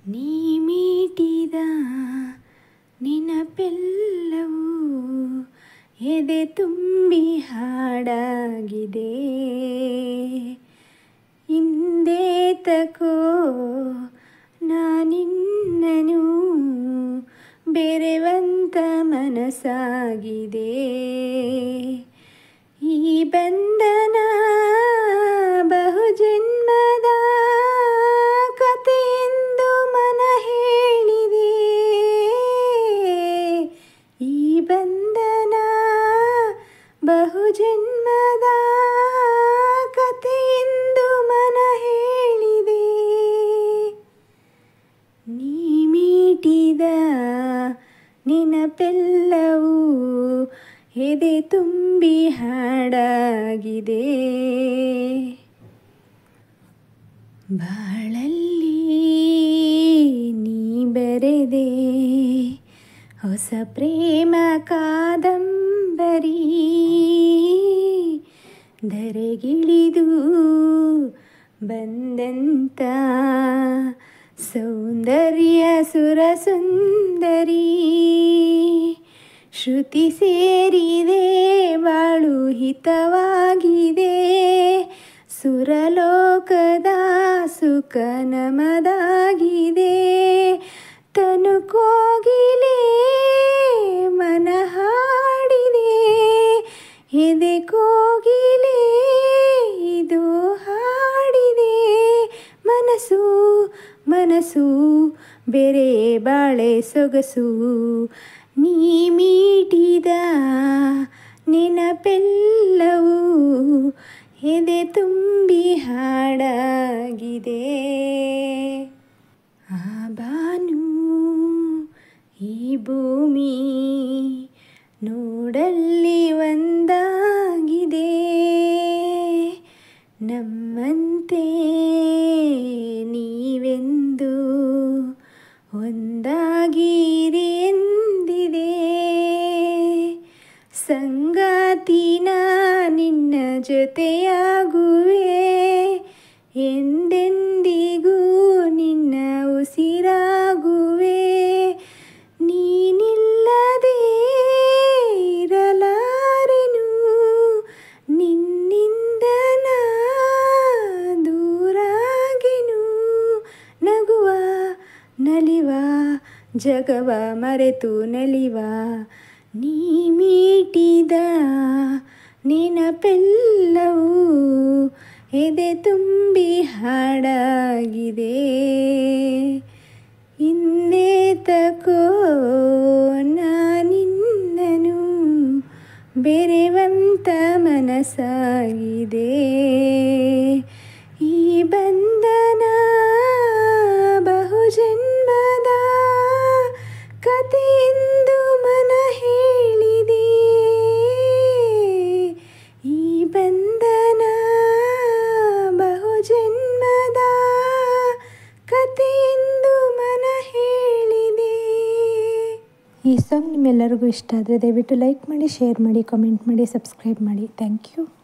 ನೀ ಮೀಟಿದ ನೆನಪೆಲ್ಲವೂ ಎದೆ ತುಂಬಿ ಹಾಡಾಗಿದೆ. ಹಿಂದೇತಕೋ ನಾನಿನ್ನನು ಬೆರೆವಂತ ಮನಸ್ಸಾಗಿದೆ. ಈ ಬಂಧನ ಬಹುಜನ್ಮದ ಕಥೆಯೆಂದು ಮನ ಹೇಳಿದೆ. ಈ ಬಂಧನ ಬಹುಜನ್ಮದ ಕಥೆಯೆಂದು ಮನ ಹೇಳಿದೆ. ನೀ ಮೀಟಿದ ನೆನಪೆಲ್ಲವೂ ಎದೆ ತುಂಬಿ ಹಾಡಾಗಿದೆ. ಬಾಳಲ್ಲಿ ನೀ ಬರೆದೆ ಹೊಸ ಪ್ರೇಮ ಕಾದಂಬರಿ. ಧರೆಗಿಳಿದು ಬಂದಂತ ಸೌಂದರ್ಯ ಸುರಸುಂದರಿ. ಶ್ರುತಿ ಸೇರಿದೆ ಬಾಳು ಹಿತವಾಗಿದೆ. ಸುರಲೋಕದ ಸುಖ ನಮದಾಗಿದೆ. ತನು ಕೋಗಿಲೆ ಮನ ಹಾಡಿದೆ. ಎದೆ ಕೋಗಿಲೆ ಇದು ಹಾಡಿದೆ. ಮನಸ್ಸು ಮನಸ್ಸು ಬೇರೆ ಬಾಳೆ ಸೊಗಸು. ನೀ ಮೀಟಿದ ನೆನಪೆಲ್ಲವೂ ಎದೆ ತುಂಬಿ ಹಾಡಾಗಿದೆ. ಆ ಬಾನು ಈ ಭೂಮಿ ನೋಡಲ್ಲಿ ಒಂದಾಗಿದೆ. ನಮ್ಮಂತೆ ನೀವೆಂದು ಒಂದಾಗಿರಿ ಎಂದಿದೆ. ಸಂಗಾತಿನ ನಿನ್ನ ಜೊತೆಯಾಗುವೆ. ಎಂದೆಂದಿಗೂ ನಿನ್ನ ಉಸಿರಾಗುವೆ. ನೀನಿಲ್ಲದೆ ಇರಲಾರೆನು. ನಿನ್ನಿಂದ ನಾ ದೂರಾಗೆನು. ನಗುವ ನಲಿವ ಜಗವ ಮರೆತು ನಲಿವ. ನೀ ಮೀಟಿದ ನೆನಪೆಲ್ಲವೂ ಎದೆ ತುಂಬಿ ಹಾಡಾಗಿದೆ. ಹಿಂದೇತಕೋ ನಾನಿನ್ನನು ಬೆರೆವಂತ ಮನಸ್ಸಾಗಿದೆ. ಈ ಬಂಧನ ಬಹುಜನ್ಮದ ಕಥೆಯೆಂದು ಮನ ಹೇಳಿದೆ. ಈ ಬಂಧನ ಬಹುಜನ್ಮದ ಕಥೆಯೆಂದು ಮನ ಹೇಳಿದೆ. ಈ ಸಾಂಗ್ ನಿಮ್ಮೆಲ್ಲರಿಗೂ ಇಷ್ಟ ಆದರೆ ದಯವಿಟ್ಟು ಲೈಕ್ ಮಾಡಿ, ಶೇರ್ ಮಾಡಿ, ಕಾಮೆಂಟ್ ಮಾಡಿ, ಸಬ್ಸ್ಕ್ರೈಬ್ ಮಾಡಿ. Thank you.